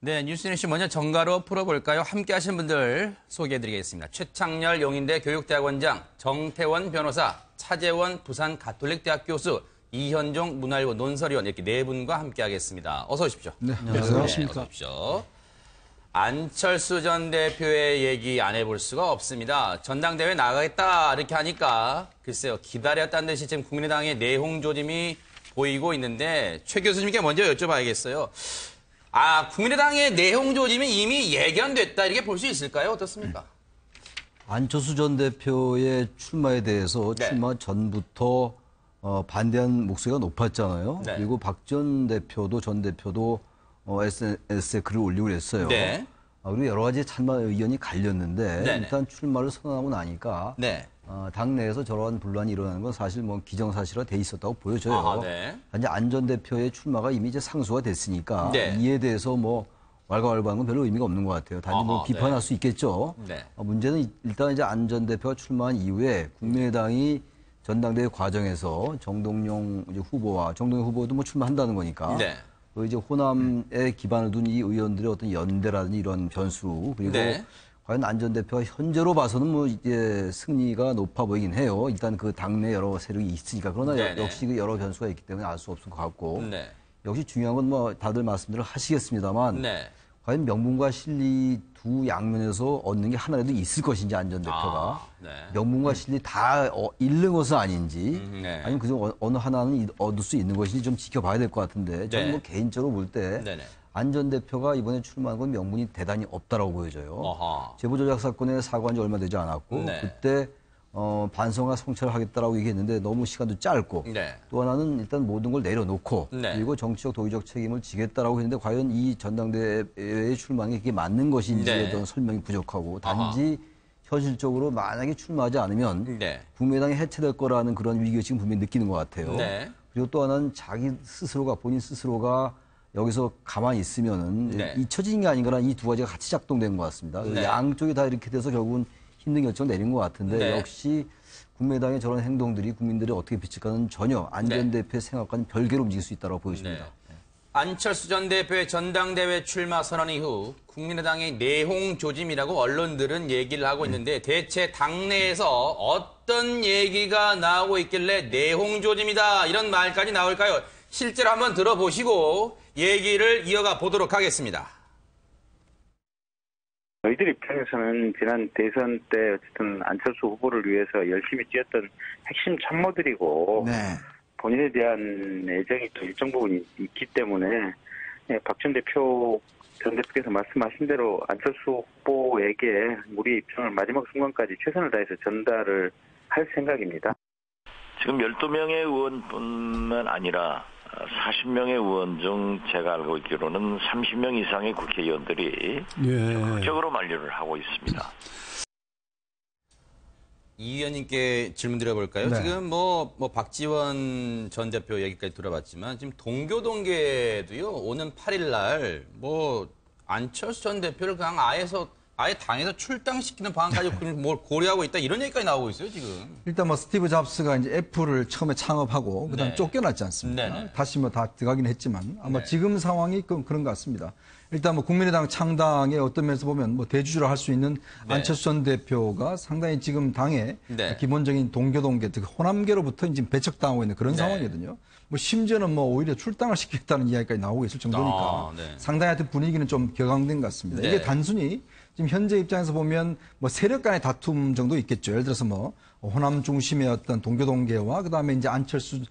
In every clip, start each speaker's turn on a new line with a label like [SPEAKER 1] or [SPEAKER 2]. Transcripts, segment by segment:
[SPEAKER 1] 네, 뉴스뉴스 먼저 정가로 풀어볼까요? 함께 하신 분들 소개해드리겠습니다. 최창렬 용인대 교육대학원장, 정태원 변호사, 차재원 부산 가톨릭대학 교수, 이현종 문화일보 논설위원 이렇게 네 분과 함께 하겠습니다. 어서 오십시오.
[SPEAKER 2] 네, 안녕하십니까.
[SPEAKER 1] 어서 오십시오. 안철수 전 대표의 얘기 안 해볼 수가 없습니다. 전당대회 나가겠다 이렇게 하니까 글쎄요, 기다렸다는 듯이 지금 국민의당의 내홍 조짐이 보이고 있는데 최 교수님께 먼저 여쭤봐야겠어요. 국민의당의 내홍 조짐이 이미 예견됐다 이렇게 볼 수 있을까요? 어떻습니까?
[SPEAKER 2] 안철수 전 대표의 출마에 대해서
[SPEAKER 1] 네.
[SPEAKER 2] 출마 전부터 반대한 목소리가 높았잖아요.
[SPEAKER 1] 네.
[SPEAKER 2] 그리고 박 전 대표도 SNS에 글을 올리고 그랬어요.
[SPEAKER 1] 네.
[SPEAKER 2] 그리고 여러 가지 찬반 의견이 갈렸는데
[SPEAKER 1] 네네.
[SPEAKER 2] 일단 출마를 선언하고 나니까
[SPEAKER 1] 네.
[SPEAKER 2] 당내에서 저러한 분란이 일어나는 건 사실 뭐 기정사실화 돼 있었다고 보여져요.
[SPEAKER 1] 네.
[SPEAKER 2] 이제 안 전 대표의 출마가 이미 이제 상수가 됐으니까
[SPEAKER 1] 네.
[SPEAKER 2] 이에 대해서 뭐 왈가왈부한 건 별로 의미가 없는 것 같아요. 단지 뭐 비판할 수 있겠죠.
[SPEAKER 1] 네.
[SPEAKER 2] 문제는 일단 이제 안 전 대표가 출마한 이후에 국민의당이 전당대회 과정에서 정동영 후보도 뭐 출마한다는 거니까.
[SPEAKER 1] 네.
[SPEAKER 2] 이제 호남에 기반을 둔 이 의원들의 어떤 연대라든지 이런 변수 그리고
[SPEAKER 1] 네.
[SPEAKER 2] 과연 안 전 대표가 현재로 봐서는 뭐 이제 승리가 높아 보이긴 해요. 일단 그 당내 여러 세력이 있으니까 그러나
[SPEAKER 1] 네네.
[SPEAKER 2] 역시 그 여러 변수가 있기 때문에 알 수 없을 것 같고
[SPEAKER 1] 네.
[SPEAKER 2] 역시 중요한 건 뭐 다들 말씀들을 하시겠습니다만
[SPEAKER 1] 네.
[SPEAKER 2] 과연 명분과 실리 두 양면에서 얻는 게 하나라도 있을 것인지 안 전 대표가
[SPEAKER 1] 네.
[SPEAKER 2] 명분과 실리 다 잃는 것은 아닌지
[SPEAKER 1] 네.
[SPEAKER 2] 아니면 그중 어느 하나는 얻을 수 있는 것인지 좀 지켜봐야 될 것 같은데 저는
[SPEAKER 1] 네.
[SPEAKER 2] 뭐 개인적으로 볼 때
[SPEAKER 1] 네네.
[SPEAKER 2] 안 전 대표가 이번에 출마한 건 명분이 대단히 없다라고 보여져요.
[SPEAKER 1] 어허.
[SPEAKER 2] 제보 조작 사건에 사과한 지 얼마 되지 않았고
[SPEAKER 1] 네.
[SPEAKER 2] 그때 반성과 성찰을 하겠다라고 얘기했는데 너무 시간도 짧고
[SPEAKER 1] 네.
[SPEAKER 2] 또 하나는 일단 모든 걸 내려놓고
[SPEAKER 1] 네.
[SPEAKER 2] 그리고 정치적 도의적 책임을 지겠다라고 했는데 과연 이 전당대회에 출마한 게 그게 맞는 것인지에
[SPEAKER 1] 네.
[SPEAKER 2] 대한 설명이 부족하고 단지 현실적으로 만약에 출마하지 않으면
[SPEAKER 1] 네.
[SPEAKER 2] 국민의당이 해체될 거라는 그런 위기의식을 분명히 느끼는 것 같아요.
[SPEAKER 1] 네.
[SPEAKER 2] 그리고 또 하나는 본인 스스로가 여기서 가만히 있으면은
[SPEAKER 1] 네.
[SPEAKER 2] 잊혀진 게 아닌가라는 이 두 가지가 같이 작동된 것 같습니다.
[SPEAKER 1] 네.
[SPEAKER 2] 양쪽이 다 이렇게 돼서 결국은 힘든 결정 내린 것 같은데
[SPEAKER 1] 네.
[SPEAKER 2] 역시 국민의당의 저런 행동들이 국민들이 어떻게 비칠까는 전혀 안 전
[SPEAKER 1] 네.
[SPEAKER 2] 대표의 생각과는 별개로 움직일 수 있다고 보여집니다.
[SPEAKER 1] 네. 안철수 전 대표의 전당대회 출마 선언 이후 국민의당의 내홍 조짐이라고 언론들은 얘기를 하고 있는데 대체 당내에서 어떤 얘기가 나오고 있길래 내홍 조짐이다 이런 말까지 나올까요? 실제로 한번 들어보시고 얘기를 이어가 보도록 하겠습니다.
[SPEAKER 3] 저희들 입장에서는 지난 대선 때 어쨌든 안철수 후보를 위해서 열심히 뛰었던 핵심 참모들이고
[SPEAKER 4] 네.
[SPEAKER 3] 본인에 대한 애정이 또 일정 부분 있기 때문에 박 전 대표께서 말씀하신 대로 안철수 후보에게 우리의 입장을 마지막 순간까지 최선을 다해서 전달을 할 생각입니다.
[SPEAKER 5] 지금 12명의 의원뿐만 아니라 40명의 의원 중 제가 알고 있기로는 30명 이상의 국회의원들이 적극적으로 만류를 하고 있습니다.
[SPEAKER 1] 이 의원님께 질문 드려볼까요?
[SPEAKER 2] 네.
[SPEAKER 1] 지금 뭐 박지원 전 대표 얘기까지 들어봤지만 지금 동교동계도요 오는 8일 날 뭐 안철수 전 대표를 그냥 아예 당에서 출당시키는 방안까지 뭘 고려하고 있다 이런 얘기까지 나오고 있어요 지금.
[SPEAKER 4] 일단 뭐 스티브 잡스가 이제 애플을 처음에 창업하고 그다음
[SPEAKER 1] 네.
[SPEAKER 4] 쫓겨났지 않습니까?
[SPEAKER 1] 네네.
[SPEAKER 4] 다시 뭐 다 들어가긴 했지만 아마
[SPEAKER 1] 네.
[SPEAKER 4] 지금 상황이 그런 것 같습니다. 일단 뭐 국민의당 창당의 어떤 면에서 보면 뭐 대주주를 할 수 있는
[SPEAKER 1] 네.
[SPEAKER 4] 안철수 전 대표가 상당히 지금 당의
[SPEAKER 1] 네.
[SPEAKER 4] 기본적인 동교동계, 즉 호남계로부터 지금 배척당하고 있는 그런
[SPEAKER 1] 네.
[SPEAKER 4] 상황이거든요. 뭐 심지어는 뭐 오히려 출당을 시키겠다는 이야기까지 나오고 있을 정도니까
[SPEAKER 1] 네.
[SPEAKER 4] 상당히 하여튼 분위기는 좀 격앙된 것 같습니다.
[SPEAKER 1] 네.
[SPEAKER 4] 이게 단순히 지금 현재 입장에서 보면 뭐 세력 간의 다툼 정도 있겠죠. 예를 들어서 뭐 호남 중심의 어떤 동교동계와 그다음에 이제 안철수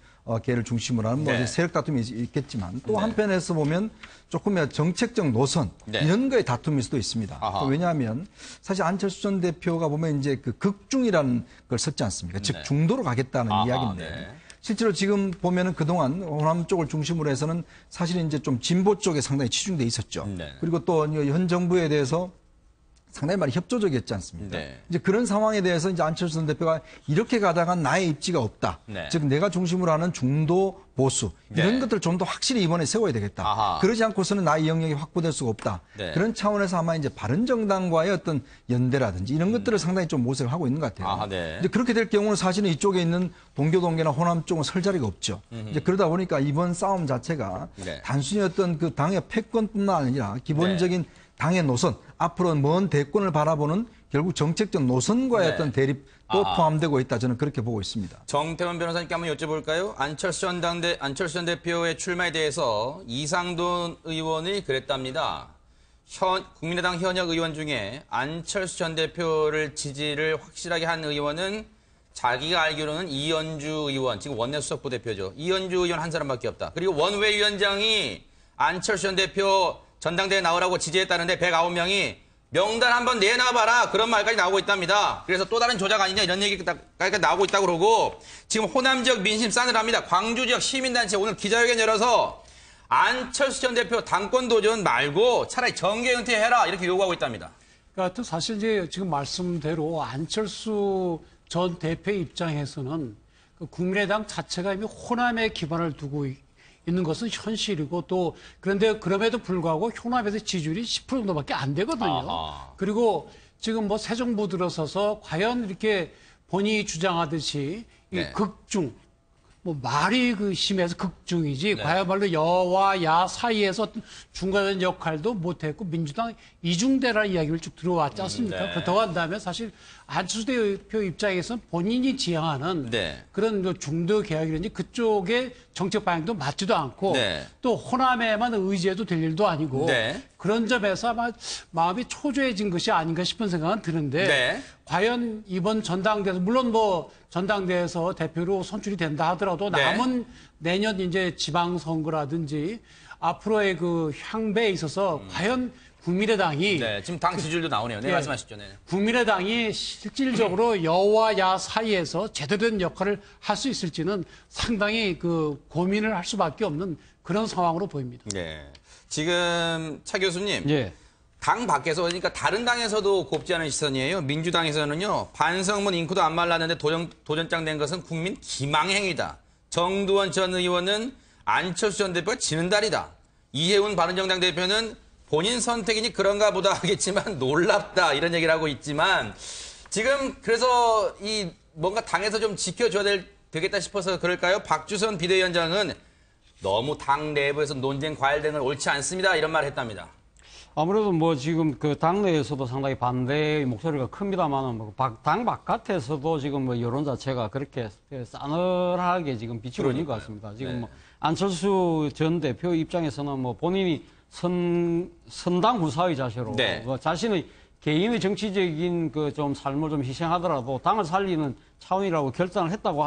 [SPEAKER 4] 계를 중심으로 하는 뭐
[SPEAKER 1] 네.
[SPEAKER 4] 세력 다툼이 있겠지만 또
[SPEAKER 1] 네.
[SPEAKER 4] 한편에서 보면 조금 정책적 노선
[SPEAKER 1] 네.
[SPEAKER 4] 이런 거의 다툼일 수도 있습니다.
[SPEAKER 1] 아하.
[SPEAKER 4] 왜냐하면 사실 안철수 전 대표가 보면 이제 그 극중이라는 걸 썼지 않습니까? 즉
[SPEAKER 1] 네.
[SPEAKER 4] 중도로 가겠다는
[SPEAKER 1] 아하,
[SPEAKER 4] 이야기인데
[SPEAKER 1] 네.
[SPEAKER 4] 실제로 지금 보면은 그동안 호남 쪽을 중심으로 해서는 사실 이제 좀 진보 쪽에 상당히 치중돼 있었죠.
[SPEAKER 1] 네.
[SPEAKER 4] 그리고 또 현 정부에 대해서 상당히 많이 협조적이었지 않습니까?
[SPEAKER 1] 네.
[SPEAKER 4] 이제 그런 상황에 대해서 이제 안철수 전 대표가 이렇게 가다가 나의 입지가 없다.
[SPEAKER 1] 네.
[SPEAKER 4] 즉 내가 중심으로 하는 중도 보수
[SPEAKER 1] 네.
[SPEAKER 4] 이런 것들을 좀 더 확실히 이번에 세워야 되겠다.
[SPEAKER 1] 아하.
[SPEAKER 4] 그러지 않고서는 나의 영역이 확보될 수가 없다.
[SPEAKER 1] 네.
[SPEAKER 4] 그런 차원에서 아마 이제 바른정당과의 어떤 연대라든지 이런 것들을 상당히 좀 모색을 하고 있는 것 같아요.
[SPEAKER 1] 아하, 네.
[SPEAKER 4] 근데 그렇게 될 경우는 사실은 이쪽에 있는 동교동계나 호남 쪽은 설 자리가 없죠. 이제 그러다 보니까 이번 싸움 자체가
[SPEAKER 1] 네.
[SPEAKER 4] 단순히 어떤 그 당의 패권뿐만 아니라 기본적인 당의 노선, 앞으로 먼 대권을 바라보는 결국 정책적 노선과의
[SPEAKER 1] 네.
[SPEAKER 4] 어떤 대립도
[SPEAKER 1] 아하.
[SPEAKER 4] 포함되고 있다. 저는 그렇게 보고 있습니다.
[SPEAKER 1] 정태원 변호사님께 한번 여쭤볼까요? 안철수 전 대표의 출마에 대해서 이상돈 의원이 그랬답니다. 국민의당 현역 의원 중에 안철수 전 대표를 지지를 확실하게 한 의원은 자기가 알기로는 이현주 의원, 지금 원내 수석 부대표죠. 이현주 의원 한 사람밖에 없다. 그리고 원외위원장이 안철수 전 대표 전당대회 나오라고 지지했다는데 109명이 명단 한번 내놔봐라. 그런 말까지 나오고 있답니다. 그래서 또 다른 조작 아니냐 이런 얘기가 나오고 있다고 그러고 지금 호남 지역 민심 싸늘합니다. 광주 지역 시민단체 오늘 기자회견 열어서 안철수 전 대표 당권 도전 말고 차라리 정계 은퇴해라 이렇게 요구하고 있답니다.
[SPEAKER 6] 그러니까 사실 이제 지금 말씀대로 안철수 전 대표의 입장에서는 그 국민의당 자체가 이미 호남에 기반을 두고 있는 것은 현실이고 또 그런데 그럼에도 불구하고 호남에서 지지율이 10% 정도밖에 안 되거든요.
[SPEAKER 1] 아하.
[SPEAKER 6] 그리고 지금 뭐 새 정부 들어서서 과연 이렇게 본인이 주장하듯이 이
[SPEAKER 1] 네.
[SPEAKER 6] 극중 뭐 말이 그 심해서 극중이지
[SPEAKER 1] 네.
[SPEAKER 6] 과야말로 여와 야 사이에서 어떤 중간된 역할도 못했고 민주당 이중대라는 이야기를 쭉 들어왔지 않습니까?
[SPEAKER 1] 네.
[SPEAKER 6] 그렇다고 한다면 사실 안철수 대표 입장에서는 본인이 지향하는
[SPEAKER 1] 네.
[SPEAKER 6] 그런 뭐 중도 개혁이라든지 그쪽의 정책 방향도 맞지도 않고
[SPEAKER 1] 네.
[SPEAKER 6] 또 호남에만 의지해도 될 일도 아니고
[SPEAKER 1] 네.
[SPEAKER 6] 그런 점에서 아마 마음이 초조해진 것이 아닌가 싶은 생각은 드는데
[SPEAKER 1] 네.
[SPEAKER 6] 과연 이번 전당대회에서 물론 뭐 전당대회에서 대표로 선출이 된다 하더라도
[SPEAKER 1] 네.
[SPEAKER 6] 남은 내년 이제 지방선거라든지 앞으로의 그 향배에 있어서 과연 국민의당이
[SPEAKER 1] 네, 지금 당 지지율도 나오네요. 네,
[SPEAKER 6] 예.
[SPEAKER 1] 말씀하시죠. 네.
[SPEAKER 6] 국민의당이 실질적으로 여와 야 사이에서 제대로 된 역할을 할 수 있을지는 상당히 그 고민을 할 수밖에 없는 그런 상황으로 보입니다.
[SPEAKER 1] 네. 지금 차 교수님.
[SPEAKER 6] 예.
[SPEAKER 1] 당 밖에서 그러니까 다른 당에서도 곱지 않은 시선이에요. 민주당에서는요. 반성문 잉크도 안 말랐는데 도전장 낸 것은 국민 기망행위다. 정두원 전 의원은 안철수 전 대표가 지는 달이다. 이해운 바른정당 대표는 본인 선택이니 그런가 보다 하겠지만 놀랍다 이런 얘기를 하고 있지만 지금 그래서 이 뭔가 당에서 좀 지켜줘야 되겠다 싶어서 그럴까요? 박주선 비대위원장은 너무 당 내부에서 논쟁 과열된 건 옳지 않습니다. 이런 말을 했답니다.
[SPEAKER 7] 아무래도 뭐 지금 그 당내에서도 상당히 반대의 목소리가 큽니다만은 뭐 당 바깥에서도 지금 뭐 여론 자체가 그렇게 싸늘하게 지금 비치고 있는 것 같습니다. 지금
[SPEAKER 1] 네.
[SPEAKER 7] 뭐 안철수 전 대표 입장에서는 뭐 본인이 선당 후사의 자세로
[SPEAKER 1] 네.
[SPEAKER 7] 뭐 자신의 개인의 정치적인 그 좀 삶을 좀 희생하더라도 당을 살리는 차원이라고 결단을 했다고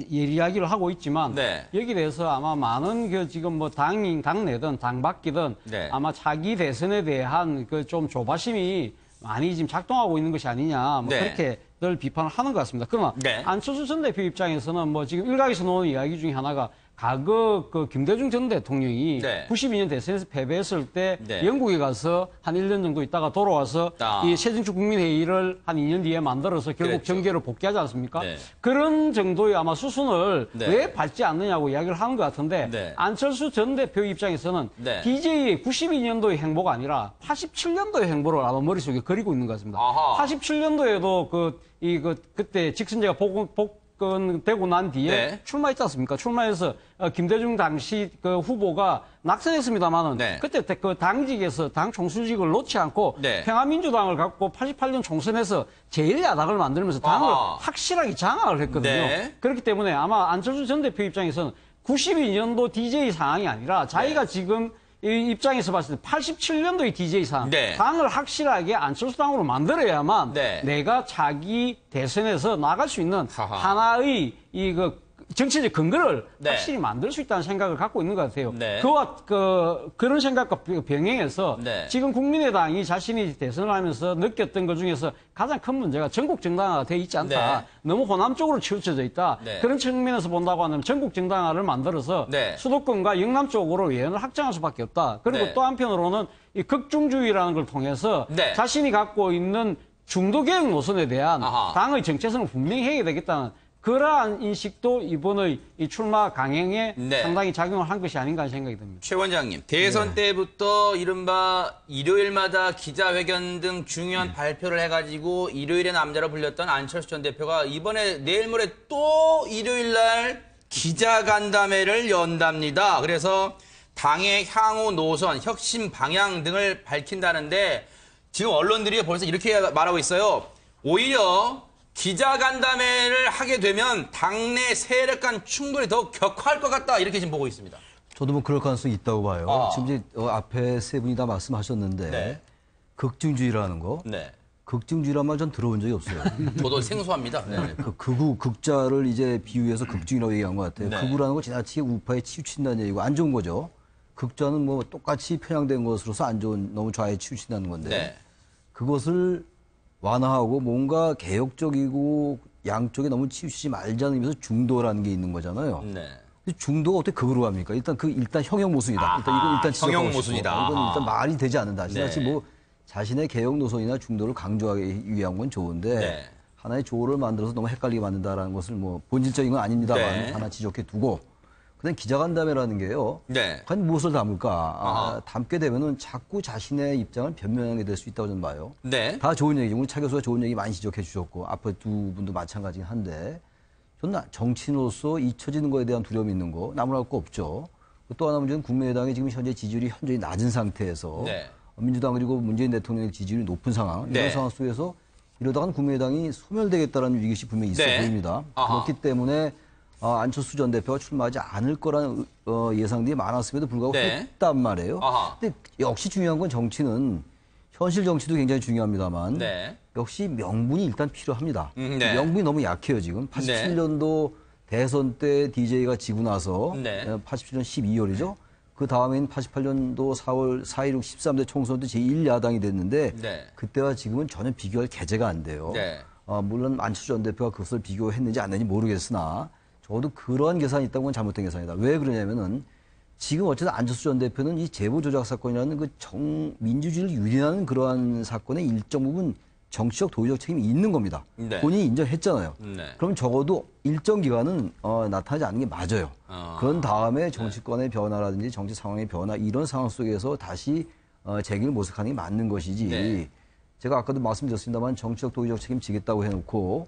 [SPEAKER 7] 이야기를 하고 있지만
[SPEAKER 1] 네.
[SPEAKER 7] 여기에 대해서 아마 많은 그 지금 뭐 당내든 당 밖이든
[SPEAKER 1] 네.
[SPEAKER 7] 아마 차기 대선에 대한 그 좀 조바심이 많이 지금 작동하고 있는 것이 아니냐 뭐
[SPEAKER 1] 네.
[SPEAKER 7] 그렇게 늘 비판을 하는 것 같습니다. 그러나
[SPEAKER 1] 네.
[SPEAKER 7] 안철수 전 대표 입장에서는 뭐 지금 일각에서 나오는 이야기 중에 하나가 과거 그 김대중 전 대통령이
[SPEAKER 1] 네.
[SPEAKER 7] 92년 대선에서 패배했을 때
[SPEAKER 1] 네.
[SPEAKER 7] 영국에 가서 한 1년 정도 있다가 돌아와서 이 새정치 국민회의를 한 2년 뒤에 만들어서 결국
[SPEAKER 1] 그랬죠.
[SPEAKER 7] 정계를 복귀하지 않습니까?
[SPEAKER 1] 네.
[SPEAKER 7] 그런 정도의 아마 수순을
[SPEAKER 1] 네.
[SPEAKER 7] 왜 밟지 않느냐고 이야기를 하는 것 같은데
[SPEAKER 1] 네.
[SPEAKER 7] 안철수 전 대표 입장에서는
[SPEAKER 1] 네.
[SPEAKER 7] DJ의 92년도의 행보가 아니라 87년도의 행보를 아마 머릿속에 그리고 있는 것 같습니다.
[SPEAKER 1] 아하.
[SPEAKER 7] 87년도에도 그때 직선제가 복권되고 난 뒤에
[SPEAKER 1] 네.
[SPEAKER 7] 출마했지 않습니까? 출마해서 김대중 당시 그 후보가 낙선했습니다만은
[SPEAKER 1] 네.
[SPEAKER 7] 그때 그 당직에서 당 총수직을 놓지 않고
[SPEAKER 1] 네.
[SPEAKER 7] 평화민주당을 갖고 88년 총선에서 제1야당을 만들면서 당을
[SPEAKER 1] 아하.
[SPEAKER 7] 확실하게 장악을 했거든요.
[SPEAKER 1] 네.
[SPEAKER 7] 그렇기 때문에 아마 안철수 전 대표 입장에서는 92년도 DJ 상황이 아니라 자기가
[SPEAKER 1] 네.
[SPEAKER 7] 지금 이 입장에서 봤을 때 87년도의 DJ 상황,
[SPEAKER 1] 네.
[SPEAKER 7] 당을 확실하게 안철수 당으로 만들어야만
[SPEAKER 1] 네.
[SPEAKER 7] 내가 자기 대선에서 나갈 수 있는
[SPEAKER 1] 하하.
[SPEAKER 7] 하나의 정치적 근거를
[SPEAKER 1] 네.
[SPEAKER 7] 확실히 만들 수 있다는 생각을 갖고 있는 것 같아요.
[SPEAKER 1] 네.
[SPEAKER 7] 그런 생각과 병행해서
[SPEAKER 1] 네.
[SPEAKER 7] 지금 국민의당이 자신이 대선을 하면서 느꼈던 것 중에서 가장 큰 문제가 전국 정당화가 돼 있지 않다.
[SPEAKER 1] 네.
[SPEAKER 7] 너무 호남 쪽으로 치우쳐져 있다.
[SPEAKER 1] 네.
[SPEAKER 7] 그런 측면에서 본다고 하면 전국 정당화를 만들어서
[SPEAKER 1] 네.
[SPEAKER 7] 수도권과 영남 쪽으로 예언을 확장할 수밖에 없다. 그리고
[SPEAKER 1] 네.
[SPEAKER 7] 또 한편으로는 이 극중주의라는 걸 통해서
[SPEAKER 1] 네.
[SPEAKER 7] 자신이 갖고 있는 중도개혁 노선에 대한
[SPEAKER 1] 아하.
[SPEAKER 7] 당의 정체성을 분명히 해야 되겠다는 그러한 인식도 이번의 이 출마 강행에
[SPEAKER 1] 네.
[SPEAKER 7] 상당히 작용을 한 것이 아닌가 하는 생각이 듭니다.
[SPEAKER 1] 최 원장님, 대선 때부터 이른바 일요일마다 기자회견 등 중요한 발표를 해가지고 일요일의 남자로 불렸던 안철수 전 대표가 이번에 내일 모레 또 일요일 날 기자간담회를 연답니다. 그래서 당의 향후 노선, 혁신 방향 등을 밝힌다는데 지금 언론들이 벌써 이렇게 말하고 있어요. 오히려 기자간담회를 하게 되면 당내 세력 간 충돌이 더 격화할 것 같다. 이렇게 지금 보고 있습니다.
[SPEAKER 2] 저도 뭐 그럴 가능성이 있다고 봐요.
[SPEAKER 1] 아.
[SPEAKER 2] 지금 이제 앞에 세 분이 다 말씀하셨는데
[SPEAKER 1] 네.
[SPEAKER 2] 극중주의라는 거,
[SPEAKER 1] 네.
[SPEAKER 2] 극중주의란 말 전 들어본 적이 없어요.
[SPEAKER 1] 저도 생소합니다. 네.
[SPEAKER 2] 그 극우, 극자를 이제 비유해서 극중이라고 얘기한 것 같아요.
[SPEAKER 1] 네.
[SPEAKER 2] 극우라는 거 지나치게 우파에 치우친다는 얘기고 안 좋은 거죠. 극자는 뭐 똑같이 편향된 것으로서 안 좋은, 너무 좌에 치우친다는 건데
[SPEAKER 1] 네.
[SPEAKER 2] 그것을 완화하고 뭔가 개혁적이고 양쪽에 너무 치우치지 말자는 의미에서 중도라는 게 있는 거잖아요.
[SPEAKER 1] 네.
[SPEAKER 2] 중도가 어떻게 극으로 갑니까? 일단 형용 모순이다. 일단 지적하고
[SPEAKER 1] 형용
[SPEAKER 2] 싶고.
[SPEAKER 1] 모순이다.
[SPEAKER 2] 이건
[SPEAKER 1] 아하.
[SPEAKER 2] 일단 말이 되지 않는다. 지나치
[SPEAKER 1] 네.
[SPEAKER 2] 뭐 자신의 개혁 노선이나 중도를 강조하기 위한 건 좋은데
[SPEAKER 1] 네.
[SPEAKER 2] 하나의 조를 만들어서 너무 헷갈리게 만든다라는 것을 뭐 본질적인 건 아닙니다만
[SPEAKER 1] 네.
[SPEAKER 2] 하나 지적해 두고 그다음 기자간담회라는 게요.
[SPEAKER 1] 네.
[SPEAKER 2] 과연 무엇을 담을까?
[SPEAKER 1] 아하.
[SPEAKER 2] 담게 되면은 자꾸 자신의 입장을 변명하게 될 수 있다고 저는 봐요.
[SPEAKER 1] 네.
[SPEAKER 2] 다 좋은 얘기죠. 우리 차 교수가 좋은 얘기 많이 지적해 주셨고 앞에 두 분도 마찬가지긴 한데 저는 정치인으로서 잊혀지는 거에 대한 두려움이 있는 거 나무랄 거 없죠. 또 하나 문제는 국민의당이 지금 현재 지지율이 현저히 낮은 상태에서
[SPEAKER 1] 네.
[SPEAKER 2] 민주당 그리고 문재인 대통령의 지지율이 높은 상황 이런
[SPEAKER 1] 네.
[SPEAKER 2] 상황 속에서 이러다가는 국민의당이 소멸되겠다라는 위기시 분명히 있어
[SPEAKER 1] 네.
[SPEAKER 2] 보입니다.
[SPEAKER 1] 아하.
[SPEAKER 2] 그렇기 때문에 안철수 전 대표가 출마하지 않을 거라는 예상들이 많았음에도 불구하고
[SPEAKER 1] 네.
[SPEAKER 2] 했단 말이에요.
[SPEAKER 1] 아하.
[SPEAKER 2] 근데 역시 중요한 건 정치는 현실 정치도 굉장히 중요합니다만
[SPEAKER 1] 네.
[SPEAKER 2] 역시 명분이 일단 필요합니다.
[SPEAKER 1] 네.
[SPEAKER 2] 명분이 너무 약해요 지금. 87년도 대선 때 DJ가 지고 나서
[SPEAKER 1] 네.
[SPEAKER 2] 87년 12월이죠. 그 다음엔 88년도 4월 4.16 13대 총선 때 제1야당이 됐는데
[SPEAKER 1] 네.
[SPEAKER 2] 그때와 지금은 전혀 비교할 계제가 안 돼요.
[SPEAKER 1] 네.
[SPEAKER 2] 물론 안철수 전 대표가 그것을 비교했는지 안 했는지 모르겠으나 적어도 그러한 계산이 있다는 건 잘못된 계산이다. 왜 그러냐면은 지금 어쨌든 안철수 전 대표는 이 제보 조작 사건이라는 그 민주주의를 유린하는 그러한 사건의 일정 부분 정치적 도의적 책임이 있는 겁니다.
[SPEAKER 1] 네.
[SPEAKER 2] 본인이 인정했잖아요.
[SPEAKER 1] 네.
[SPEAKER 2] 그럼 적어도 일정 기간은 나타나지 않는 게 맞아요. 그런 다음에 정치권의 변화라든지 정치 상황의 변화 이런 상황 속에서 다시 재기를 모색하는 게 맞는 것이지.
[SPEAKER 1] 네.
[SPEAKER 2] 제가 아까도 말씀드렸습니다만 정치적 도의적 책임 지겠다고 해놓고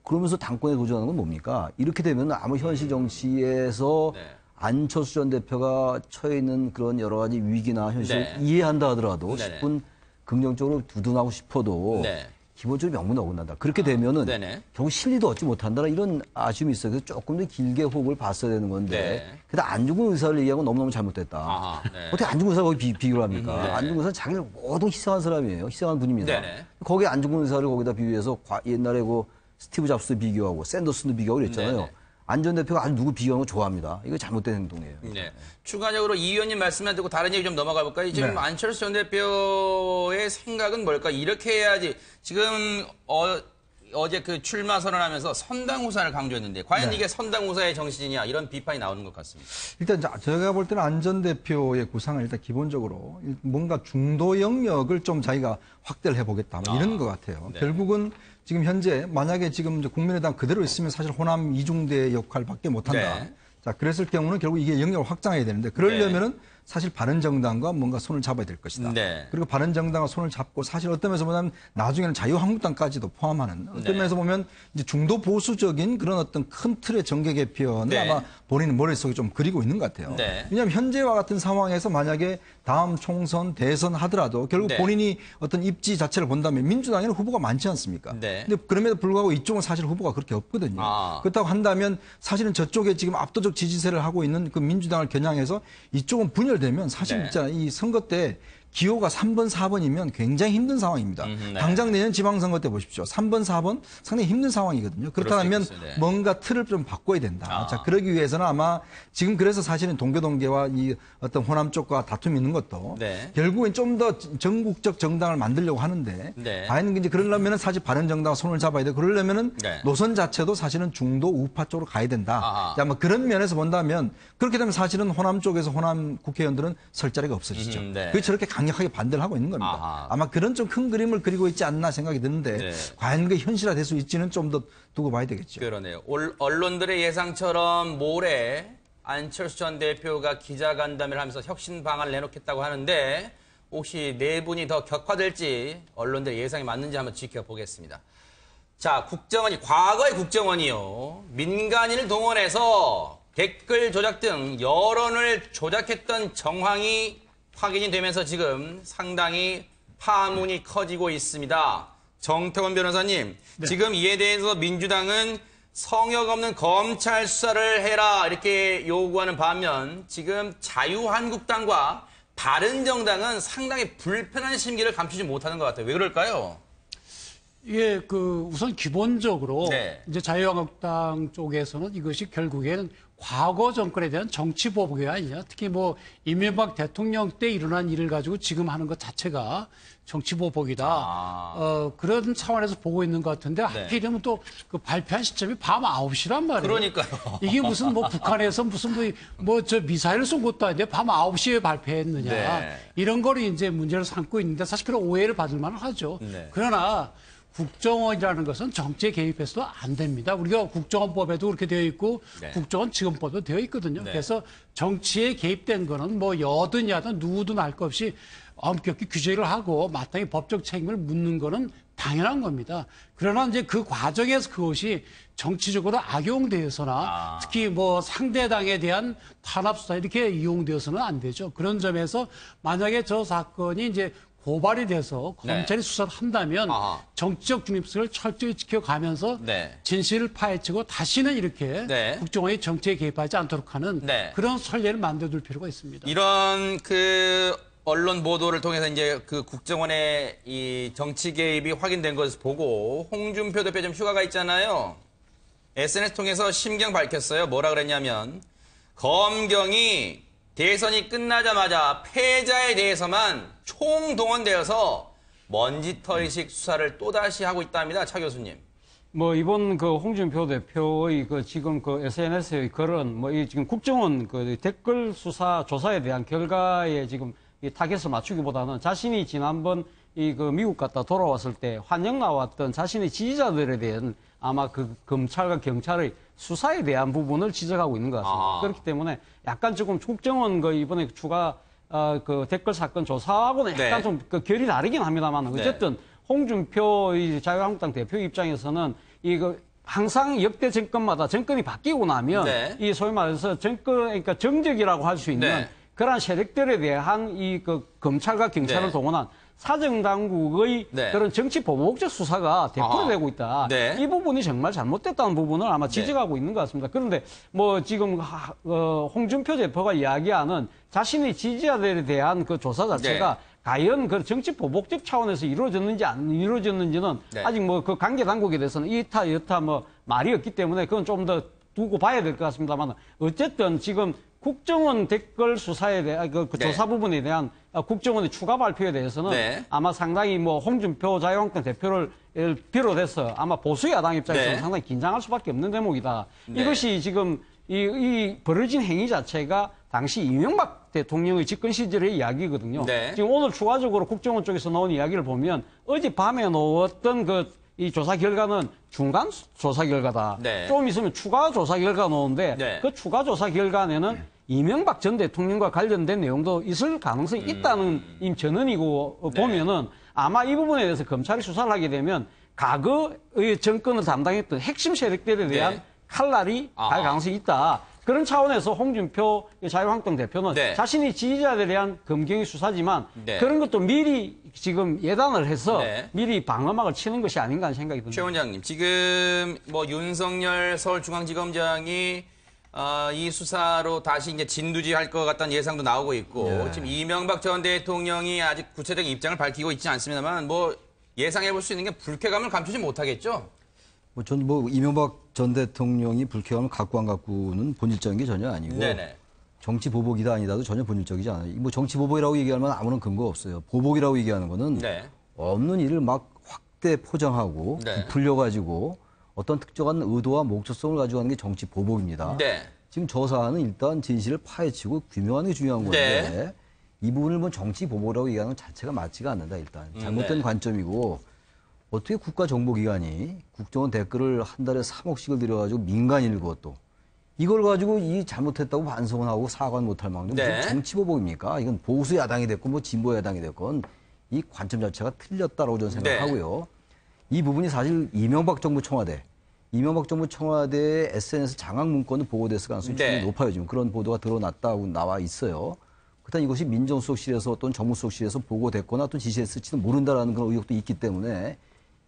[SPEAKER 2] 그러면서 당권에 도전하는 건 뭡니까? 이렇게 되면 아무 현실 정치에서
[SPEAKER 1] 네.
[SPEAKER 2] 안철수 전 대표가 처해 있는 그런 여러 가지 위기나 현실을
[SPEAKER 1] 네.
[SPEAKER 2] 이해한다 하더라도
[SPEAKER 1] 네네.
[SPEAKER 2] 10분 긍정적으로 두둔하고 싶어도
[SPEAKER 1] 네.
[SPEAKER 2] 기본적으로 명분이 어긋난다. 그렇게 되면은
[SPEAKER 1] 네네.
[SPEAKER 2] 결국 실리도 얻지 못한다는 이런 아쉬움이 있어요. 그래서 조금 더 길게 호흡을 봤어야 되는 건데
[SPEAKER 1] 네.
[SPEAKER 2] 그래도 안중근 의사를 얘기하고 너무너무 잘못됐다.
[SPEAKER 1] 아하, 네.
[SPEAKER 2] 어떻게 안중근 의사가 거기 비교를 합니까?
[SPEAKER 1] 네.
[SPEAKER 2] 안중근 의사는 자기를 모두 희생한 사람이에요. 희생한 분입니다.
[SPEAKER 1] 네네.
[SPEAKER 2] 거기에 안중근 의사를 거기다 비교해서 옛날에 그 스티브 잡스도 비교하고 샌더슨도 비교하고 그랬잖아요.
[SPEAKER 1] 네네.
[SPEAKER 2] 안 전 대표가 아주 누구 비교하는 거 좋아합니다. 이거 잘못된 행동이에요.
[SPEAKER 1] 네. 추가적으로 이 의원님 말씀만 듣고 다른 얘기 좀 넘어가 볼까요? 지금
[SPEAKER 4] 네.
[SPEAKER 1] 안철수 전 대표의 생각은 뭘까? 이렇게 해야지. 지금 어제 그 출마 선언하면서 선당후사를 강조했는데 과연
[SPEAKER 4] 네.
[SPEAKER 1] 이게 선당후사의 정신이냐 이런 비판이 나오는 것 같습니다.
[SPEAKER 4] 일단 제가 볼 때는 안 전 대표의 구상은 일단 기본적으로 뭔가 중도 영역을 좀 자기가 확대를 해보겠다 뭐 이런 것 같아요.
[SPEAKER 1] 네.
[SPEAKER 4] 결국은 지금 현재 만약에 지금 이제 국민의당 그대로 있으면 사실 호남 이중대 역할밖에 못한다.
[SPEAKER 1] 네.
[SPEAKER 4] 자 그랬을 경우는 결국 이게 영역을 확장해야 되는데 그러려면은 사실 바른정당과 뭔가 손을 잡아야 될 것이다.
[SPEAKER 1] 네.
[SPEAKER 4] 그리고 바른정당과 손을 잡고 사실 어떤 면에서 보면 나중에는 자유한국당까지도 포함하는 어떤
[SPEAKER 1] 네.
[SPEAKER 4] 면에서 보면 이제 중도 보수적인 그런 어떤 큰 틀의 정계 개편을
[SPEAKER 1] 네.
[SPEAKER 4] 아마 본인 머릿속에 좀 그리고 있는 것 같아요.
[SPEAKER 1] 네.
[SPEAKER 4] 왜냐하면 현재와 같은 상황에서 만약에 다음 총선, 대선 하더라도 결국
[SPEAKER 1] 네.
[SPEAKER 4] 본인이 어떤 입지 자체를 본다면 민주당에는 후보가 많지 않습니까?
[SPEAKER 1] 네.
[SPEAKER 4] 근데 그럼에도 불구하고 이쪽은 사실 후보가 그렇게 없거든요.
[SPEAKER 1] 아.
[SPEAKER 4] 그렇다고 한다면 사실은 저쪽에 지금 압도적 지지세를 하고 있는 그 민주당을 겨냥해서 이쪽은 분열되면 사실
[SPEAKER 1] 네.
[SPEAKER 4] 있잖아요. 이 선거 때 기호가 3번, 4번이면 굉장히 힘든 상황입니다.
[SPEAKER 1] 네.
[SPEAKER 4] 당장 내년 지방선거 때 보십시오. 3번, 4번 상당히 힘든 상황이거든요. 그렇다면
[SPEAKER 1] 있겠어요. 네.
[SPEAKER 4] 뭔가 틀을 좀 바꿔야 된다.
[SPEAKER 1] 아.
[SPEAKER 4] 자, 그러기 위해서는 아마 지금 그래서 사실은 동교동계와 이 어떤 호남 쪽과 다툼이 있는 것도
[SPEAKER 1] 네.
[SPEAKER 4] 결국엔 좀 더 전국적 정당을 만들려고 하는데
[SPEAKER 1] 네.
[SPEAKER 4] 과연 이제 그러려면은 사실 바른정당 손을 잡아야 돼. 그러려면은
[SPEAKER 1] 네.
[SPEAKER 4] 노선 자체도 사실은 중도 우파 쪽으로 가야 된다.
[SPEAKER 1] 아하.
[SPEAKER 4] 자, 뭐 그런 면에서 본다면 그렇게 되면 사실은 호남 쪽에서 호남 국회의원들은 설 자리가 없어지죠.
[SPEAKER 1] 네.
[SPEAKER 4] 그게 저렇게 강력하게 반대를 하고 있는 겁니다.
[SPEAKER 1] 아하.
[SPEAKER 4] 아마 그런 좀 큰 그림을 그리고 있지 않나 생각이 드는데
[SPEAKER 1] 네.
[SPEAKER 4] 과연 그 현실화될 수 있지는 좀 더 두고 봐야 되겠죠.
[SPEAKER 1] 그러네요. 언론들의 예상처럼 모레 안철수 전 대표가 기자간담회를 하면서 혁신 방안을 내놓겠다고 하는데 혹시 네 분이 더 격화될지 언론들의 예상이 맞는지 한번 지켜보겠습니다. 자, 과거의 국정원이요. 민간인을 동원해서 댓글 조작 등 여론을 조작했던 정황이 확인이 되면서 지금 상당히 파문이 커지고 있습니다. 정태원 변호사님,
[SPEAKER 6] 네.
[SPEAKER 1] 지금 이에 대해서 민주당은 성역 없는 검찰 수사를 해라 이렇게 요구하는 반면 지금 자유한국당과 바른정당은 상당히 불편한 심기를 감추지 못하는 것 같아요. 왜 그럴까요?
[SPEAKER 6] 이게 우선 기본적으로
[SPEAKER 1] 네.
[SPEAKER 6] 이제 자유한국당 쪽에서는 이것이 결국에는 과거 정권에 대한 정치 보복이 아니냐. 특히 뭐 이명박 대통령 때 일어난 일을 가지고 지금 하는 것 자체가 정치 보복이다. 그런 차원에서 보고 있는 것 같은데
[SPEAKER 1] 네.
[SPEAKER 6] 하필이면 또 그 발표한 시점이 밤 9시란 말이에요.
[SPEAKER 1] 그러니까요.
[SPEAKER 6] 이게 무슨 뭐 북한에서 무슨 저 미사일을 쏜 것도 아닌데 밤 9시에 발표했느냐.
[SPEAKER 1] 네.
[SPEAKER 6] 이런 거를 이제 문제를 삼고 있는데 사실 그런 오해를 받을 만은 하죠.
[SPEAKER 1] 네.
[SPEAKER 6] 그러나 국정원이라는 것은 정치에 개입해서도 안 됩니다. 우리가 국정원법에도 그렇게 되어 있고
[SPEAKER 1] 네.
[SPEAKER 6] 국정원 지원법도 되어 있거든요.
[SPEAKER 1] 네.
[SPEAKER 6] 그래서 정치에 개입된 거는 뭐 여든 야든 누구든 알 것 없이 엄격히 규제를 하고 마땅히 법적 책임을 묻는 거는 당연한 겁니다. 그러나 이제 그 과정에서 그것이 정치적으로 악용되어서나 특히 뭐 상대당에 대한 탄압수사 이렇게 이용되어서는 안 되죠. 그런 점에서 만약에 저 사건이 이제 고발이 돼서 검찰이 수사를 한다면 정치적 중립성을 철저히 지켜가면서
[SPEAKER 1] 네.
[SPEAKER 6] 진실을 파헤치고 다시는 이렇게
[SPEAKER 1] 네.
[SPEAKER 6] 국정원이 정치에 개입하지 않도록 하는
[SPEAKER 1] 네.
[SPEAKER 6] 그런 선례를 만들어둘 필요가 있습니다.
[SPEAKER 1] 이런 언론 보도를 통해서 이제 국정원의 이 정치 개입이 확인된 것을 보고 홍준표 대표 좀 휴가가 있잖아요. SNS 통해서 심경 밝혔어요. 뭐라 그랬냐면 검경이 대선이 끝나자마자 패자에 대해서만 총동원되어서 먼지털이식 수사를 또다시 하고 있답니다. 차 교수님.
[SPEAKER 7] 뭐 이번 홍준표 대표의 지금 SNS의 글은 뭐 이 지금 국정원 댓글 수사 조사에 대한 결과에 지금 이 타겟을 맞추기보다는 자신이 지난번 미국 갔다 돌아왔을 때 환영 나왔던 자신의 지지자들에 대한 아마 검찰과 경찰의 수사에 대한 부분을 지적하고 있는 것 같습니다. 그렇기 때문에 약간 조금 국정원 이번에 추가 댓글 사건 조사하고는 약간
[SPEAKER 1] 네.
[SPEAKER 7] 좀 결이 다르긴 합니다만 어쨌든 홍준표 자유한국당 대표 입장에서는 항상 역대 정권마다 정권이 바뀌고 나면
[SPEAKER 1] 네.
[SPEAKER 7] 이 소위 말해서 그러니까 정적이라고 할 수 있는
[SPEAKER 1] 네.
[SPEAKER 7] 그러한 세력들에 대한 검찰과 경찰을
[SPEAKER 1] 네.
[SPEAKER 7] 동원한 사정당국의
[SPEAKER 1] 네.
[SPEAKER 7] 그런 정치 보복적 수사가 되풀이되고 있다.
[SPEAKER 1] 네.
[SPEAKER 7] 이 부분이 정말 잘못됐다는 부분을 아마 지적하고 있는 것 같습니다. 그런데 뭐 지금 홍준표 대표가 이야기하는 자신의 지지자들에 대한 그 조사 자체가 과연 정치 보복적 차원에서 이루어졌는지 안 이루어졌는지는 아직 뭐 관계 당국에 대해서는 이타 여타 말이 없기 때문에 그건 좀 더 두고 봐야 될 것 같습니다만 어쨌든 지금 국정원 댓글 수사에 대한 조사 부분에 대한 국정원의 추가 발표에 대해서는 아마 상당히 홍준표 자유한국당 대표를 비롯해서 아마 보수 야당 입장에서는 상당히 긴장할 수밖에 없는 대목이다. 이것이 지금 이 벌어진 행위 자체가 당시 이명박 대통령의 집권 시절의 이야기거든요. 지금 오늘 추가적으로 국정원 쪽에서 나온 이야기를 보면 어젯밤에 나왔던 이 조사 결과는 중간 조사 결과다. 좀 있으면 추가 조사 결과가 나오는데 그 추가 조사 결과에는 이명박 전 대통령과 관련된 내용도 있을 가능성이 있다는 전언이고 보면은 아마 이 부분에 대해서 검찰이 수사를 하게 되면 과거의 정권을 담당했던 핵심 세력들에 대한 칼날이 갈 가능성이 있다. 그런 차원에서 홍준표 자유한국당 대표는 자신이 지지자들에 대한 검경의 수사지만 그런 것도 미리 지금 예단을 해서 미리 방어막을 치는 것이 아닌가 하는 생각이 듭니다.
[SPEAKER 1] 최 원장님, 지금 윤석열 서울중앙지검장이 이 수사로 다시 이제 진두지할 것 같다는 예상도 나오고 있고 지금 이명박 전 대통령이 아직 구체적인 입장을 밝히고 있지 않습니다만 예상해 볼 수 있는 게 불쾌감을 감추지 못하겠죠?
[SPEAKER 2] 전 이명박 전 대통령이 불쾌감을 갖고 안 갖고는 본질적인 게 전혀 아니고 정치 보복이다 아니다도 전혀 본질적이지 않아요. 정치 보복이라고 얘기하면 아무런 근거 없어요. 보복이라고 얘기하는 거는 없는 일을 막 확대 포장하고 부풀려가지고 어떤 특정한 의도와 목적성을 가지고 하는 게 정치 보복입니다. 지금 저 사안은 일단 진실을 파헤치고 규명하는 게 중요한 건데 이 부분을 뭐 정치 보복이라고 얘기하는 것 자체가 맞지가 않는다, 일단. 잘못된
[SPEAKER 1] 네.
[SPEAKER 2] 관점이고, 어떻게 국가정보기관이 국정원 댓글을 한 달에 3억씩을 들여가지고 민간인을 그것도 이걸 가지고 이 잘못했다고 반성을 하고 사과는 못할 망정
[SPEAKER 1] 네.
[SPEAKER 2] 무슨 정치보복입니까? 이건 보수 야당이 됐건 뭐 진보 야당이 됐건 이 관점 자체가 틀렸다라고 저는 생각하고요. 이 부분이 사실 이명박 정부 청와대의 SNS 장악 문건도 보고됐을 가능성이 충분히 높아요. 지금 그런 보도가 드러났다고 나와 있어요. 그렇다면 이것이 민정수석실에서 또는 정무수석실에서 보고됐거나 또 지시했을지도 모른다라는 그런 의혹도 있기 때문에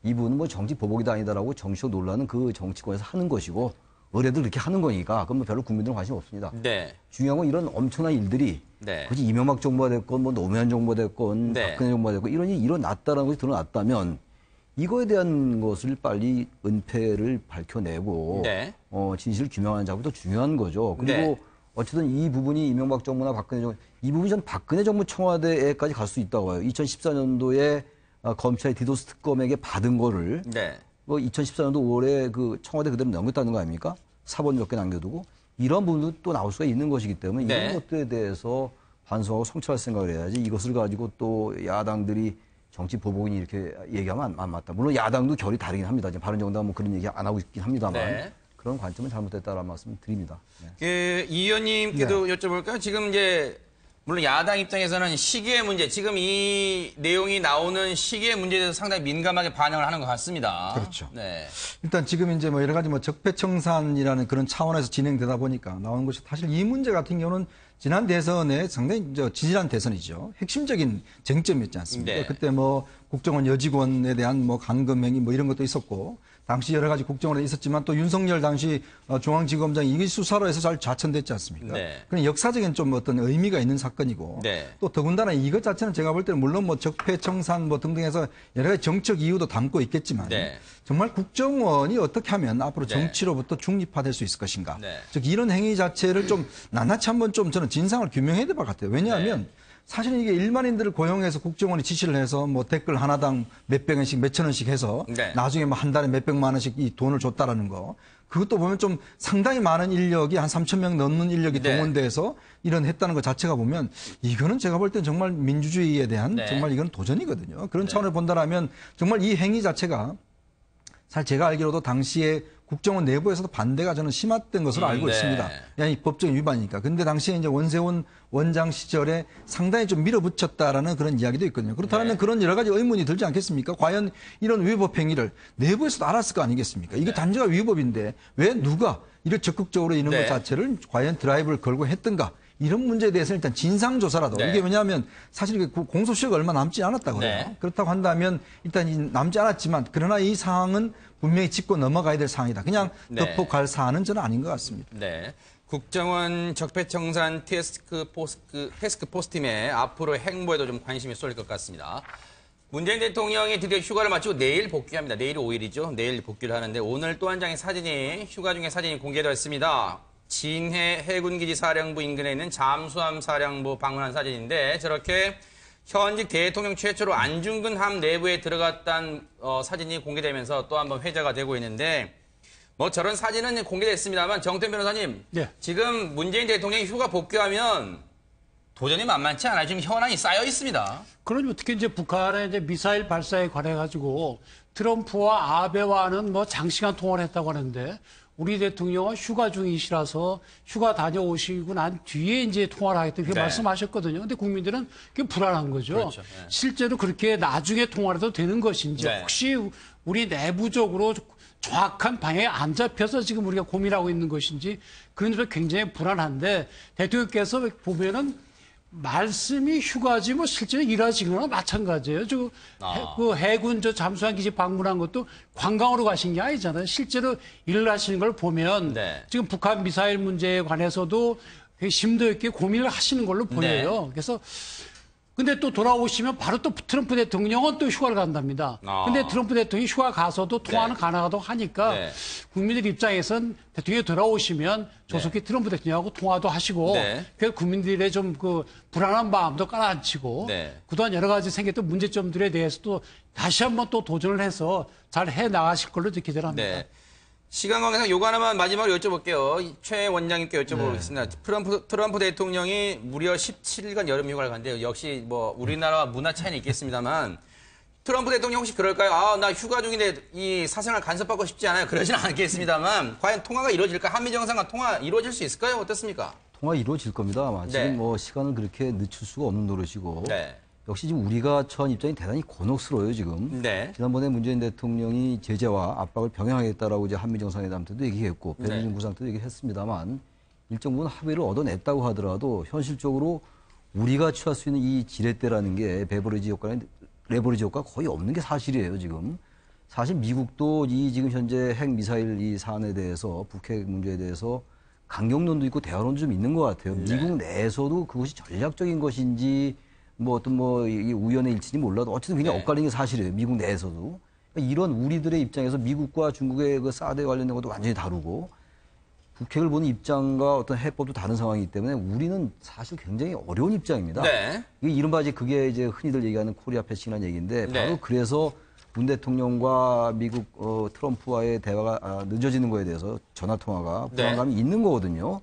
[SPEAKER 2] 이 부분은 뭐 정치 보복이다 아니다라고 정치적 논란은 그 정치권에서 하는 것이고 의뢰들 그렇게 하는 거니까 그건 뭐 별로 국민들은 관심 없습니다.
[SPEAKER 1] 네.
[SPEAKER 2] 중요한 건 이런 엄청난 일들이
[SPEAKER 1] 네.
[SPEAKER 2] 굳이 이명박 정부가 됐건 뭐 노무현 정부가 됐건
[SPEAKER 1] 네.
[SPEAKER 2] 박근혜 정부가 됐건 이런 일이 일어났다는 것이 드러났다면 이거에 대한 것을 빨리 은폐를 밝혀내고
[SPEAKER 1] 네.
[SPEAKER 2] 진실을 규명하는 작업이 더 중요한 거죠. 그리고
[SPEAKER 1] 네.
[SPEAKER 2] 어쨌든 이 부분이 이명박 정부나 박근혜 정부 이 부분이 전 박근혜 정부 청와대에까지 갈 수 있다고 봐요. 2014년도에 검찰이 디도스 특검에게 받은 거를
[SPEAKER 1] 네.
[SPEAKER 2] 뭐 2014년도 5월에 그 청와대 그대로 넘겼다는 거 아닙니까? 사본 몇 개 남겨두고 이런 부분도 또 나올 수가 있는 것이기 때문에
[SPEAKER 1] 네.
[SPEAKER 2] 이런 것들에 대해서 반성하고 성찰할 생각을 해야지 이것을 가지고 또 야당들이 정치 보복이니 이렇게 얘기하면 안 맞다. 물론 야당도 결이 다르긴 합니다. 지금 바른정당은 뭐 그런 얘기 안 하고 있긴 합니다만
[SPEAKER 1] 네.
[SPEAKER 2] 그런 관점은 잘못됐다라는 말씀 드립니다. 네.
[SPEAKER 1] 이 의원님께도 여쭤볼까요? 지금 이제 물론 야당 입장에서는 시기의 문제, 지금 이 내용이 나오는 시기의 문제에 대해서 상당히 민감하게 반응을 하는 것 같습니다.
[SPEAKER 4] 그렇죠.
[SPEAKER 1] 네.
[SPEAKER 4] 일단 지금 이제 뭐 여러 가지 뭐 적폐청산이라는 그런 차원에서 진행되다 보니까 나오는 것이 사실 이 문제 같은 경우는 지난 대선에 상당히 지지난 대선이죠. 핵심적인 쟁점이었지 않습니까?
[SPEAKER 1] 네.
[SPEAKER 4] 그때 뭐 국정원 여직원에 대한 뭐 감금행위 뭐 이런 것도 있었고 당시 여러 가지 국정원에 있었지만 또 윤석열 당시 중앙지검장이 이 수사로 해서 잘 좌천됐지 않습니까?
[SPEAKER 1] 네.
[SPEAKER 4] 그런 역사적인 좀 어떤 의미가 있는 사건이고
[SPEAKER 1] 네.
[SPEAKER 4] 또 더군다나 이것 자체는 제가 볼 때는 물론 뭐 적폐청산 뭐 등등해서 여러 가지 정책 이유도 담고 있겠지만
[SPEAKER 1] 네.
[SPEAKER 4] 정말 국정원이 어떻게 하면 앞으로
[SPEAKER 1] 네.
[SPEAKER 4] 정치로부터 중립화될 수 있을 것인가.
[SPEAKER 1] 네.
[SPEAKER 4] 즉 이런 행위 자체를 좀 낱낱이 한번 좀 저는 진상을 규명해야 될 것 같아요. 왜냐하면 사실은 이게 일반인들을 고용해서 국정원이 지시를 해서 뭐 댓글 하나당 몇백 원씩 몇천 원씩 해서
[SPEAKER 1] 네.
[SPEAKER 4] 나중에 뭐 한 달에 몇백만 원씩 이 돈을 줬다라는 거. 그것도 보면 좀 상당히 많은 인력이 한 3천 명 넘는 인력이
[SPEAKER 1] 네.
[SPEAKER 4] 동원돼서 이런 했다는 것 자체가 보면 이거는 제가 볼 땐 정말 민주주의에 대한
[SPEAKER 1] 네.
[SPEAKER 4] 정말 이건 도전이거든요. 그런 차원을 본다라면 정말 이 행위 자체가 사실 제가 알기로도 당시에 국정원 내부에서도 반대가 저는 심했던 것으로 알고
[SPEAKER 1] 네.
[SPEAKER 4] 있습니다. 이 법적 위반이니까. 근데 당시에 이제 원세훈 원장 시절에 상당히 좀 밀어붙였다라는 그런 이야기도 있거든요. 그렇다면
[SPEAKER 1] 네.
[SPEAKER 4] 그런 여러 가지 의문이 들지 않겠습니까? 과연 이런 위법 행위를 내부에서도 알았을 거 아니겠습니까? 이게 단지가 위법인데 왜 누가 이를 적극적으로 이런
[SPEAKER 1] 네.
[SPEAKER 4] 것 자체를 과연 드라이브를 걸고 했던가? 이런 문제에 대해서는 일단 진상조사라도
[SPEAKER 1] 네.
[SPEAKER 4] 이게 왜냐하면 사실 이게 공소시효가 얼마 남지 않았다고 그래요.
[SPEAKER 1] 네.
[SPEAKER 4] 그렇다고 한다면 일단 남지 않았지만 그러나 이 사항은 분명히 짚고 넘어가야 될 사항이다. 그냥
[SPEAKER 1] 네.
[SPEAKER 4] 덮고 갈 사안은 저는 아닌 것 같습니다.
[SPEAKER 1] 네. 국정원 적폐청산 태스크 포스 팀에 앞으로 행보에도 좀 관심이 쏠릴 것 같습니다. 문재인 대통령이 드디어 휴가를 마치고 내일 복귀합니다. 내일이 5일이죠. 내일 복귀를 하는데 오늘 또 한 장의 사진이 휴가 중에 사진이 공개됐습니다. 진해 해군기지 사령부 인근에 있는 잠수함 사령부 방문한 사진인데 저렇게 현직 대통령 최초로 안중근 함 내부에 들어갔다는 사진이 공개되면서 또 한번 회자가 되고 있는데 뭐 저런 사진은 공개됐습니다만 정태현 변호사님
[SPEAKER 6] 네.
[SPEAKER 1] 지금 문재인 대통령이 휴가 복귀하면 도전이 만만치 않아요. 지금 현안이 쌓여 있습니다.
[SPEAKER 6] 그러니 특히 이제 북한의 이제 미사일 발사에 관해 가지고 트럼프와 아베와는 뭐 장시간 통화를 했다고 하는데 우리 대통령은 휴가 중이시라서 휴가 다녀오시고 난 뒤에 이제 통화를 하겠다 그렇게
[SPEAKER 1] 네.
[SPEAKER 6] 말씀하셨거든요. 근데 국민들은 그게 불안한 거죠.
[SPEAKER 1] 그렇죠. 네.
[SPEAKER 6] 실제로 그렇게 나중에 통화를 해도 되는 것인지
[SPEAKER 1] 네.
[SPEAKER 6] 혹시 우리 내부적으로 정확한 방향이 안 잡혀서 지금 우리가 고민하고 있는 것인지 그런 점에서 굉장히 불안한데 대통령께서 보면은 말씀이 휴가지 뭐 실제로 일하신 거나 마찬가지예요. 그 해군 잠수함 기지 방문한 것도 관광으로 가신 게 아니잖아요. 실제로 일을 하시는 걸 보면
[SPEAKER 1] 네.
[SPEAKER 6] 지금 북한 미사일 문제에 관해서도 심도 있게 고민을 하시는 걸로 보여요. 그래서 근데 또 돌아오시면 바로 또 트럼프 대통령은 또 휴가를 간답니다. 근데 트럼프 대통령이 휴가 가서도 통화는
[SPEAKER 1] 네.
[SPEAKER 6] 가능하다고 하니까
[SPEAKER 1] 네.
[SPEAKER 6] 국민들 입장에선 대통령이 돌아오시면 조속히 트럼프 대통령하고 통화도 하시고
[SPEAKER 1] 네.
[SPEAKER 6] 그래서 국민들의 좀 그 불안한 마음도 깔아앉히고
[SPEAKER 1] 네.
[SPEAKER 6] 그동안 여러 가지 생겼던 문제점들에 대해서도 다시 한번 또 도전을 해서 잘 해 나가실 걸로 기대를 합니다.
[SPEAKER 1] 네. 시간 관계상 요거 하나만 마지막으로 여쭤볼게요. 최 원장님께 여쭤보겠습니다. 트럼프 대통령이 무려 17일간 여름 휴가를 간대요. 역시 뭐 우리나라와 문화 차이는 있겠습니다만 트럼프 대통령 혹시 그럴까요? 아, 나 휴가 중인데 이 사생활 간섭받고 싶지 않아요. 그러지는 않겠습니다만 과연 통화가 이루어질까? 한미 정상간 통화 이루어질 수 있을까요? 어떻습니까?
[SPEAKER 2] 통화 이루어질 겁니다. 아마.
[SPEAKER 1] 네.
[SPEAKER 2] 지금 뭐 시간을 그렇게 늦출 수가 없는 노릇이고.
[SPEAKER 1] 네.
[SPEAKER 2] 역시 지금 우리가 처한 입장이 대단히 곤혹스러워요, 지금.
[SPEAKER 1] 네.
[SPEAKER 2] 지난번에 문재인 대통령이 제재와 압박을 병행하겠다라고 이제 한미 정상회담 때도 얘기했고,
[SPEAKER 1] 네.
[SPEAKER 2] 베를린 구상 때도 얘기했습니다만, 일정 부분 합의를 얻어냈다고 하더라도 현실적으로 우리가 취할 수 있는 이 지렛대라는 게 레버리지 효과가 거의 없는 게 사실이에요, 지금. 사실 미국도 이 지금 현재 핵 미사일 이 사안에 대해서 북핵 문제에 대해서 강경론도 있고 대화론도 좀 있는 것 같아요.
[SPEAKER 1] 네.
[SPEAKER 2] 미국 내에서도 그것이 전략적인 것인지 뭐 어떤 뭐 이 우연의 일치인지 몰라도 어쨌든 굉장히
[SPEAKER 1] 네.
[SPEAKER 2] 엇갈리는 게 사실이에요. 미국 내에서도. 그러니까 이런 우리들의 입장에서 미국과 중국의 그 사드에 관련된 것도 완전히 다르고 북핵을 보는 입장과 어떤 해법도 다른 상황이기 때문에 우리는 사실 굉장히 어려운 입장입니다.
[SPEAKER 1] 네.
[SPEAKER 2] 이게 이른바 이제 그게 이제 흔히들 얘기하는 코리아 패싱이라는 얘기인데 바로
[SPEAKER 1] 네.
[SPEAKER 2] 그래서 문 대통령과 미국 트럼프와의 대화가 늦어지는 거에 대해서 전화 통화가
[SPEAKER 1] 네.
[SPEAKER 2] 불안감이 있는 거거든요.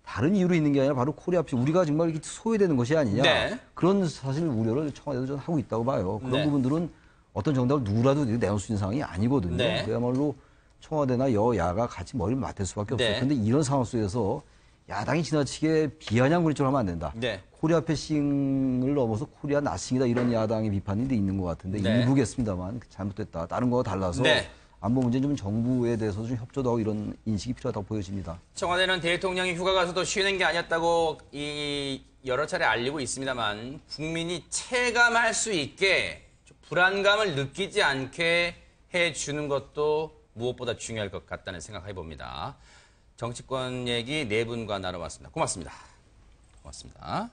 [SPEAKER 2] 다른 이유로 있는 게 아니라 바로 코리아 패싱 우리가 정말 이렇게 소외되는 것이 아니냐
[SPEAKER 1] 네.
[SPEAKER 2] 그런 사실 우려를 청와대도 좀 하고 있다고 봐요. 그런
[SPEAKER 1] 네.
[SPEAKER 2] 부분들은 어떤 정답을 누구라도 내놓을 수 있는 상황이 아니거든요.
[SPEAKER 1] 네.
[SPEAKER 2] 그야말로 청와대나 여야가 같이 머리를 맞댈 수밖에 없어요.
[SPEAKER 1] 네.
[SPEAKER 2] 그런데 이런 상황 속에서 야당이 지나치게 비아냥거리처럼 하면 안 된다.
[SPEAKER 1] 네.
[SPEAKER 2] 코리아 패싱을 넘어서 코리아 나싱이다 이런 야당의 비판이 있는 것 같은데
[SPEAKER 1] 네.
[SPEAKER 2] 일부겠습니다만 잘못됐다. 다른 거와 달라서
[SPEAKER 1] 네.
[SPEAKER 2] 안보 문제는 좀 정부에 대해서도 좀 협조도 하고 이런 인식이 필요하다고 보여집니다.
[SPEAKER 1] 청와대는 대통령이 휴가 가서도 쉬는 게 아니었다고 여러 차례 알리고 있습니다만 국민이 체감할 수 있게 좀 불안감을 느끼지 않게 해주는 것도 무엇보다 중요할 것 같다는 생각해 봅니다. 정치권 얘기 네 분과 나눠봤습니다. 고맙습니다. 고맙습니다.